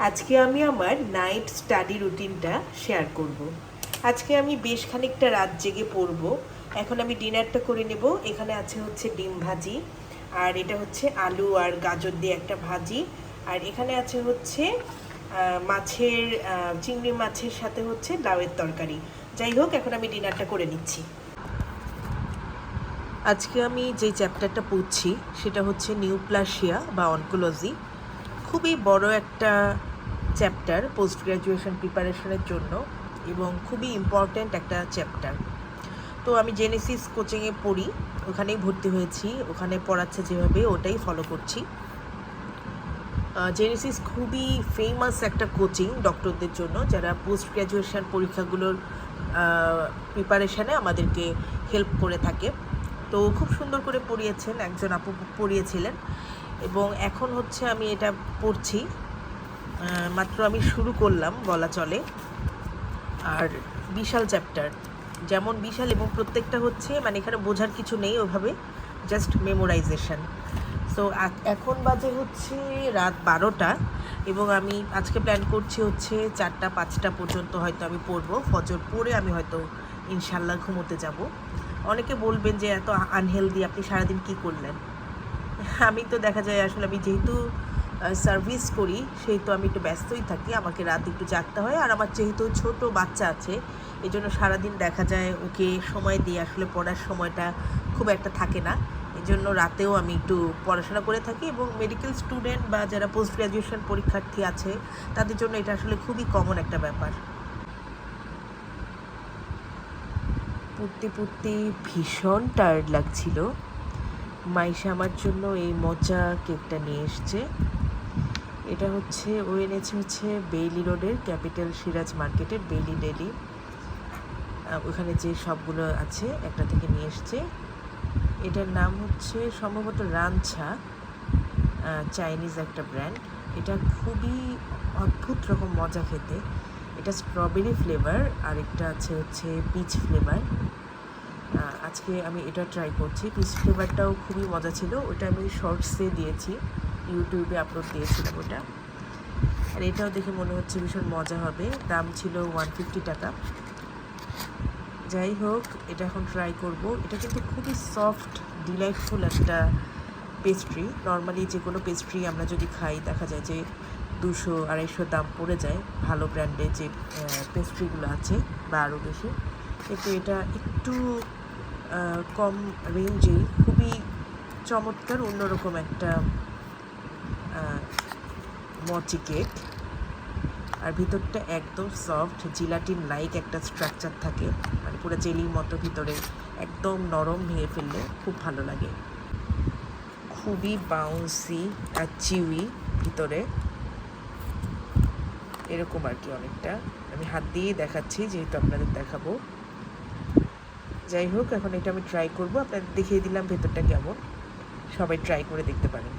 আজকে আমি আমার নাইট স্টাডি রুটিনটা শেয়ার করব। আজকে আমি বেশ খানিকটা রাত জেগে পড়ব। এখন আমি ডিনারটা করে নেব। এখানে আছে হচ্ছে ডিম ভাজি, আর এটা হচ্ছে আলু আর গাজর দিয়ে একটা ভাজি, আর এখানে আছে হচ্ছে মাছের চিংড়ি মাছের সাথে হচ্ছে লাউয়ের তরকারি। যাই হোক, এখন আমি ডিনারটা করে নিচ্ছি। আজকে আমি যে চ্যাপ্টারটা পড়ছি সেটা হচ্ছে নিউপ্লাসিয়া বা অনকোলজি। খুবই বড় একটা চ্যাপ্টার পোস্ট গ্র্যাজুয়েশন প্রিপারেশনের জন্য, এবং খুবই ইম্পর্ট্যান্ট একটা চ্যাপ্টার। তো আমি জেনেসিস কোচিংয়ে পড়ি, ওখানেই ভর্তি হয়েছি, ওখানে পড়াচ্ছে যেভাবে ওটাই ফলো করছি। জেনেসিস খুবই ফেমাস একটা কোচিং ডক্টরদের জন্য, যারা পোস্ট গ্র্যাজুয়েশন পরীক্ষাগুলোর প্রিপারেশানে আমাদেরকে হেল্প করে থাকে। তো খুব সুন্দর করে পড়িয়েছেন, একজন আপু পড়িয়েছিলেন, এবং এখন হচ্ছে আমি এটা পড়ছি। মাত্র আমি শুরু করলাম বলা চলে। আর বিশাল চ্যাপ্টার, যেমন বিশাল, এবং প্রত্যেকটা হচ্ছে মানে এখানে বোঝার কিছু নেই ওভাবে, জাস্ট মেমোরাইজেশন। সো এখন বাজে হচ্ছে রাত 12টা, এবং আমি আজকে প্ল্যান করছি হচ্ছে 4টা-5টা পর্যন্ত হয়তো আমি পড়বো। ফজর পড়ে আমি হয়তো ইনশাল্লাহ ঘুমোতে যাব। অনেকে বলবেন যে এত আনহেলদি, আপনি সারাদিন কী করলেন? আমি তো দেখা যায় আসলে আমি যেহেতু সার্ভিস করি সেহেতু আমি একটু ব্যস্তই থাকি, আমাকে রাত একটু জাগতে হয়। আর আমার যেহেতু ছোট বাচ্চা আছে, এই জন্য সারাদিন দেখা যায় ওকে সময় দিয়ে আসলে পড়ার সময়টা খুব একটা থাকে না। এই জন্য রাতেও আমি একটু পড়াশোনা করে থাকি, এবং মেডিকেল স্টুডেন্ট বা যারা পোস্ট গ্র্যাজুয়েশন পরীক্ষার্থী আছে তাদের জন্য এটা আসলে খুবই কমন একটা ব্যাপার। পড়তে পড়তে ভীষণ টায়ার্ড লাগছিল। মাইশা আমার জন্য এই মোচা কেকটা নিয়ে এসছে। এটা হচ্ছে ও এনেছে হচ্ছে বেইলি রোডের ক্যাপিটাল সিরাজ মার্কেটের বেইলি ডেলি, ওখানে যে সবগুলো আছে একটা থেকে নিয়ে এসছে। এটার নাম হচ্ছে সম্ভবত রানছা, চাইনিজ একটা ব্র্যান্ড। এটা খুবই অদ্ভুত রকম মজা খেতে। এটা স্ট্রবেরি ফ্লেভার, আর একটা আছে হচ্ছে পিচ ফ্লেভার। আজকে আমি এটা ট্রাই করছি। পিচ ফ্লেভারটাও খুবই মজা ছিল, ওটা আমি শর্টসে দিয়েছি, ইউটিউবে আপলোড দিয়েছিলাম ওটা। আর এটাও দেখে মনে হচ্ছে ভীষণ মজা হবে। দাম ছিল 150 টাকা। যাই হোক, এটা এখন ট্রাই করব। এটা কিন্তু খুবই সফট, ডিলাইটফুল একটা পেস্ট্রি। নর্মালি যে কোনো পেস্ট্রি আমরা যদি খাই দেখা যায় যে 200-250 দাম পড়ে যায় ভালো ব্র্যান্ডের যে পেস্ট্রিগুলো আছে, বা আরও বেশি। কিন্তু এটা একটু কম রেঞ্জেই খুবই চমৎকার অন্যরকম একটা মচি কেক। আর ভিতরটা একদম সফট, জিলাটিন লাইক একটা স্ট্রাকচার থাকে, মানে পুরো জেলির মতো ভিতরে, একদম নরম, ভেঙে ফেললে খুব ভালো লাগে। খুবই বাউন্সি আর চিউই ভিতরে, এরকম আর কি অনেকটা। আমি হাত দিয়েই দেখাচ্ছি যেহেতু আপনাদের দেখাবো। যাই হোক, এখন এটা আমি ট্রাই করবো, আপনাদের দেখিয়ে দিলাম ভেতরটা কেমন। সবাই ট্রাই করে দেখতে পারেন।